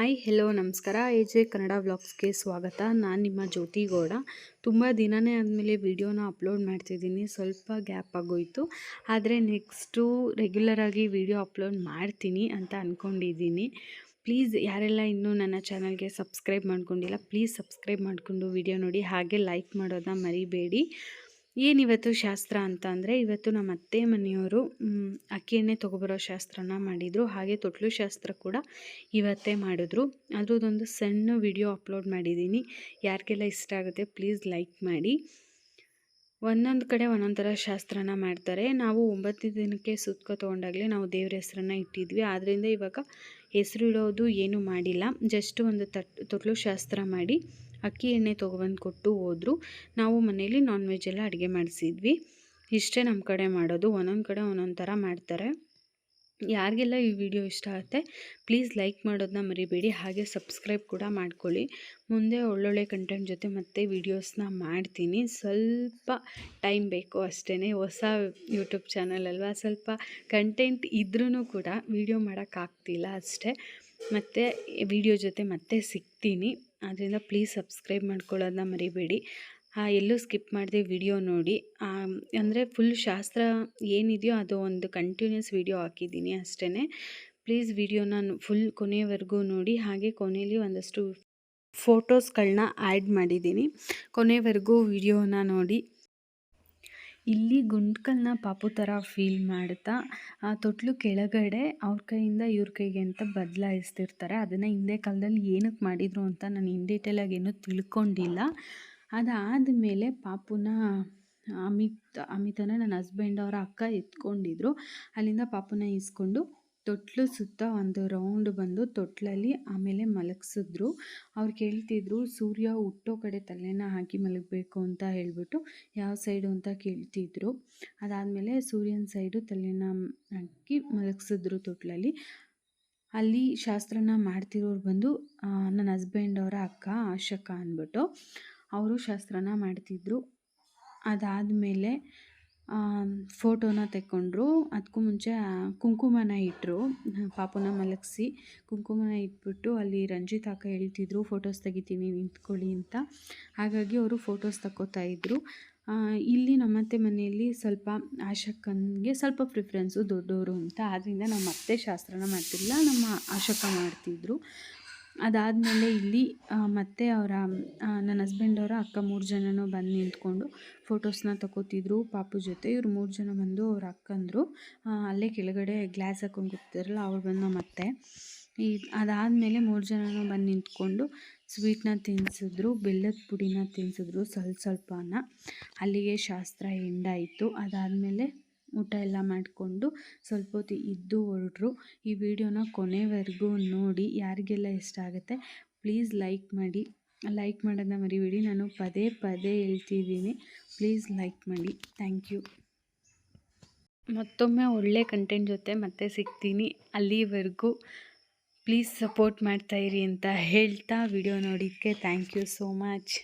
Hi hello ನಮಸ್ಕಾರ. AJ Kannada ವ್ಲಾಗ್ಸ್ಗೆ ಸ್ವಾಗತ. ನಾನು ನಿಮ್ಮ ಜ್ಯೋತಿ ಗೌಡ. ತುಂಬ ದಿನವೇ ಆದಮೇಲೆ ವಿಡಿಯೋನ ಅಪ್ಲೋಡ್ ಮಾಡ್ತಿದ್ದೀನಿ. ಸ್ವಲ್ಪ ಗ್ಯಾಪ್ ಆಗೋಯಿತು, ಆದರೆ ನೆಕ್ಸ್ಟು ರೆಗ್ಯುಲರಾಗಿ ವಿಡಿಯೋ ಅಪ್ಲೋಡ್ ಮಾಡ್ತೀನಿ ಅಂತ ಅಂದ್ಕೊಂಡಿದ್ದೀನಿ. ಪ್ಲೀಸ್ ಯಾರೆಲ್ಲ ಇನ್ನೂ ನನ್ನ ಚಾನಲ್ಗೆ ಸಬ್ಸ್ಕ್ರೈಬ್ ಮಾಡ್ಕೊಂಡಿಲ್ಲ, ಪ್ಲೀಸ್ ಸಬ್ಸ್ಕ್ರೈಬ್ ಮಾಡಿಕೊಂಡು ವಿಡಿಯೋ ನೋಡಿ, ಹಾಗೆ ಲೈಕ್ ಮಾಡೋದನ್ನ ಮರಿಬೇಡಿ. ಏನಿವತ್ತು ಶಾಸ್ತ್ರ ಅಂತ ಅಂದರೆ, ಇವತ್ತು ನಮ್ಮ ಅತ್ತೆ ಮನೆಯವರು ಅಕ್ಕಿ ಎಣ್ಣೆ ತೊಗೊಬರೋ ಶಾಸ್ತ್ರನ ಮಾಡಿದರು. ಹಾಗೆ ತೊಟ್ಲು ಶಾಸ್ತ್ರ ಕೂಡ ಇವತ್ತೇ ಮಾಡಿದ್ರು. ಅದರದ್ದೊಂದು ಸಣ್ಣ ವಿಡಿಯೋ ಅಪ್ಲೋಡ್ ಮಾಡಿದ್ದೀನಿ. ಯಾರಿಗೆಲ್ಲ ಇಷ್ಟ ಆಗುತ್ತೆ ಪ್ಲೀಸ್ ಲೈಕ್ ಮಾಡಿ. ಒಂದೊಂದು ಕಡೆ ಒಂದೊಂದು ಥರ ಶಾಸ್ತ್ರನ ಮಾಡ್ತಾರೆ. ನಾವು 9 ದಿನಕ್ಕೆ ಸುತ್ಕೊ ತೊಗೊಂಡಾಗಲೇ ನಾವು ದೇವ್ರ ಹೆಸರನ್ನು ಇಟ್ಟಿದ್ವಿ. ಆದ್ದರಿಂದ ಇವಾಗ ಹೆಸರು ಇಡೋದು ಏನೂ ಮಾಡಿಲ್ಲ. ಜಸ್ಟ್ ಒಂದು ತೊಟ್ಲು ಶಾಸ್ತ್ರ ಮಾಡಿ ಅಕ್ಕಿ ಎಣ್ಣೆ ತೊಗೊಬಂದು ಕೊಟ್ಟು ಹೋದರು. ನಾವು ಮನೇಲಿ ನಾನ್ ವೆಜ್ ಎಲ್ಲ ಅಡುಗೆ ಮಾಡಿಸಿದ್ವಿ. ಇಷ್ಟೇ ನಮ್ಮ ಕಡೆ ಮಾಡೋದು. ಒಂದೊಂದು ಕಡೆ ಒಂದೊಂದು ಥರ ಮಾಡ್ತಾರೆ. ಯಾರಿಗೆಲ್ಲ ಈ ವಿಡಿಯೋ ಇಷ್ಟ ಆಗುತ್ತೆ ಪ್ಲೀಸ್ ಲೈಕ್ ಮಾಡೋದನ್ನ ಮರಿಬೇಡಿ, ಹಾಗೆ ಸಬ್ಸ್ಕ್ರೈಬ್ ಕೂಡ ಮಾಡ್ಕೊಳ್ಳಿ. ಮುಂದೆ ಒಳ್ಳೊಳ್ಳೆ ಕಂಟೆಂಟ್ ಜೊತೆ ಮತ್ತೆ ವೀಡಿಯೋಸ್ನ ಮಾಡ್ತೀನಿ. ಸ್ವಲ್ಪ ಟೈಮ್ ಬೇಕು ಅಷ್ಟೇ. ಹೊಸ ಯೂಟ್ಯೂಬ್ ಚಾನಲ್ ಅಲ್ವಾ, ಸ್ವಲ್ಪ ಕಂಟೆಂಟ್ ಇದ್ರೂ ಕೂಡ ವೀಡಿಯೋ ಮಾಡೋಕ್ಕಾಗ್ತಿಲ್ಲ ಅಷ್ಟೇ. ಮತ್ತು ವಿಡಿಯೋ ಜೊತೆ ಮತ್ತೆ ಸಿಗ್ತೀನಿ. ಆದ್ದರಿಂದ ಪ್ಲೀಸ್ ಸಬ್ಸ್ಕ್ರೈಬ್ ಮಾಡ್ಕೊಳ್ಳೋದನ್ನ ಮರಿಬೇಡಿ. ಎಲ್ಲೂ ಸ್ಕಿಪ್ ಮಾಡದೆ ವಿಡಿಯೋ ನೋಡಿ. ಅಂದರೆ ಫುಲ್ ಶಾಸ್ತ್ರ ಏನಿದೆಯೋ ಅದು ಒಂದು ಕಂಟಿನ್ಯೂಸ್ ವಿಡಿಯೋ ಹಾಕಿದ್ದೀನಿ ಅಷ್ಟೇ. ಪ್ಲೀಸ್ ವಿಡಿಯೋನ ಫುಲ್ ಕೊನೆಯವರೆಗೂ ನೋಡಿ. ಹಾಗೆ ಕೊನೆಯಲ್ಲಿ ಒಂದಷ್ಟು ಫೋಟೋಸ್ಗಳನ್ನ ಆ್ಯಡ್ ಮಾಡಿದ್ದೀನಿ. ಕೊನೆವರೆಗೂ ವಿಡಿಯೋನ ನೋಡಿ. ಇಲ್ಲಿ ಗುಂಡ್ಕಲ್ನ ಪಾಪು ಥರ ಫೀಲ್ ಮಾಡ್ತಾ ತೊಟ್ಲು ಕೆಳಗಡೆ ಅವ್ರ ಕೈಯಿಂದ ಇವ್ರ ಕೈಗೆ ಅಂತ ಬದಲಾಯಿಸ್ತಿರ್ತಾರೆ. ಅದನ್ನು ಹಿಂದೆ ಕಾಲದಲ್ಲಿ ಏನಕ್ಕೆ ಮಾಡಿದರು ಅಂತ ನಾನು ಇನ್ ಡೀಟೇಲಾಗಿ ಏನೂ ತಿಳ್ಕೊಂಡಿಲ್ಲ. ಅದಾದಮೇಲೆ ಪಾಪುನ ಅಮಿತನ ನನ್ನ ಹಸ್ಬೆಂಡ್ ಅವರ ಅಕ್ಕ ಎತ್ಕೊಂಡಿದ್ರು. ಅಲ್ಲಿಂದ ಪಾಪುನ ಇಸ್ಕೊಂಡು ತೊಟ್ಲು ಸುತ್ತ ಒಂದು ರೌಂಡ್ ಬಂದು ತೊಟ್ಲಲ್ಲಿ ಆಮೇಲೆ ಮಲಗಿಸಿದ್ರು. ಅವ್ರು ಕೇಳ್ತಿದ್ರು ಸೂರ್ಯ ಹುಟ್ಟೋ ಕಡೆ ತಲೆನ ಹಾಕಿ ಮಲಗಬೇಕು ಅಂತ ಹೇಳ್ಬಿಟ್ಟು ಯಾವ ಸೈಡು ಅಂತ ಕೇಳ್ತಿದ್ರು. ಅದಾದಮೇಲೆ ಸೂರ್ಯನ ಸೈಡು ತಲೆನ ಹಾಕಿ ಮಲಗಿಸಿದ್ರು ತೊಟ್ಲಲ್ಲಿ. ಅಲ್ಲಿ ಶಾಸ್ತ್ರನ ಮಾಡ್ತಿರೋರು ಬಂದು ನನ್ನ ಹಸ್ಬೆಂಡ್ ಅವರ ಅಕ್ಕ ಆಶಕ್ಕ ಅಂದ್ಬಿಟ್ಟು ಅವರು ಶಾಸ್ತ್ರನ ಮಾಡ್ತಿದ್ರು. ಅದಾದಮೇಲೆ ಫೋಟೋನ ತೆಕ್ಕೊಂಡ್ರು. ಅದಕ್ಕೂ ಮುಂಚೆ ಕುಂಕುಮನ ಇಟ್ಟರು. ಪಾಪುನ ಮಲಗಿಸಿ ಕುಂಕುಮನ ಇಟ್ಬಿಟ್ಟು ಅಲ್ಲಿ ರಂಜಿತ್ ಅಕ್ಕ ಹೇಳ್ತಿದ್ರು ಫೋಟೋಸ್ ತೆಗಿತೀನಿ ನಿಂತ್ಕೊಳ್ಳಿ ಅಂತ. ಹಾಗಾಗಿ ಅವರು ಫೋಟೋಸ್ ತಗೋತಾಯಿದ್ರು. ಇಲ್ಲಿ ನಮ್ಮತ್ತೆ ಮನೆಯಲ್ಲಿ ಸ್ವಲ್ಪ ಆಶಕ್ಕನಿಗೆ ಸ್ವಲ್ಪ ಪ್ರಿಫ್ರೆನ್ಸು ದೊಡ್ಡವರು ಅಂತ. ಆದ್ದರಿಂದ ನಮ್ಮ ಅತ್ತೆ ಶಾಸ್ತ್ರನ ಮಾಡ್ತಿರಲಿಲ್ಲ, ನಮ್ಮ ಆಶಕ್ಕ ಮಾಡ್ತಿದ್ರು. ಅದಾದಮೇಲೆ ಇಲ್ಲಿ ಮತ್ತೆ ಅವರ ನನ್ನ ಹಸ್ಬೆಂಡ್ ಅವರ ಅಕ್ಕ 3 ಜನನೂ ಬಂದು ನಿಂತ್ಕೊಂಡು ಫೋಟೋಸ್ನ ತಗೋತಿದ್ರು ಪಾಪು ಜೊತೆ. ಇವ್ರು 3 ಜನ ಬಂದು ಅವ್ರ ಅಕ್ಕಂದರು ಅಲ್ಲೇ ಕೆಳಗಡೆ ಗ್ಲಾಸ್ ಹಾಕೊಂಡು ಕೂತಿರಲ್ಲ ಅವ್ರು ಬಂದು ನಮ್ಮ ಅತ್ತೆ. ಅದಾದಮೇಲೆ 3 ಜನನೂ ಬಂದು ನಿಂತ್ಕೊಂಡು ಸ್ವೀಟ್ನ ತಿನ್ನಿಸಿದ್ರು, ಬೆಲ್ಲದ ಪುಡಿನ ತಿನ್ನಿಸಿದ್ರು ಸ್ವಲ್ಪನ. ಅಲ್ಲಿಗೆ ಶಾಸ್ತ್ರ ಎಂಡಾಯಿತು. ಅದಾದಮೇಲೆ ಊಟ ಎಲ್ಲ ಮಾಡಿಕೊಂಡು ಸ್ವಲ್ಪ ಹೊತ್ತು ಇದ್ದು ಹೊರಟ್ರು. ಈ ವಿಡಿಯೋನ ಕೊನೆವರೆಗೂ ನೋಡಿ. ಯಾರಿಗೆಲ್ಲ ಇಷ್ಟ ಆಗುತ್ತೆ ಪ್ಲೀಸ್ ಲೈಕ್ ಮಾಡಿ. ಲೈಕ್ ಮಾಡೋದನ್ನ ಮರಿಬೇಡಿ. ನಾನು ಪದೇ ಪದೇ ಹೇಳ್ತಿದ್ದೀನಿ, ಪ್ಲೀಸ್ ಲೈಕ್ ಮಾಡಿ. Thank you. ಮತ್ತೊಮ್ಮೆ ಒಳ್ಳೆ ಕಂಟೆಂಟ್ ಜೊತೆ ಮತ್ತೆ ಸಿಗ್ತೀನಿ. ಅಲ್ಲಿವರೆಗೂ ಪ್ಲೀಸ್ ಸಪೋರ್ಟ್ ಮಾಡ್ತಾಯಿರಿ ಅಂತ ಹೇಳ್ತಾ ವಿಡಿಯೋ ನೋಡಿದ್ದಕ್ಕೆ ಥ್ಯಾಂಕ್ ಯು ಸೋ ಮಚ್.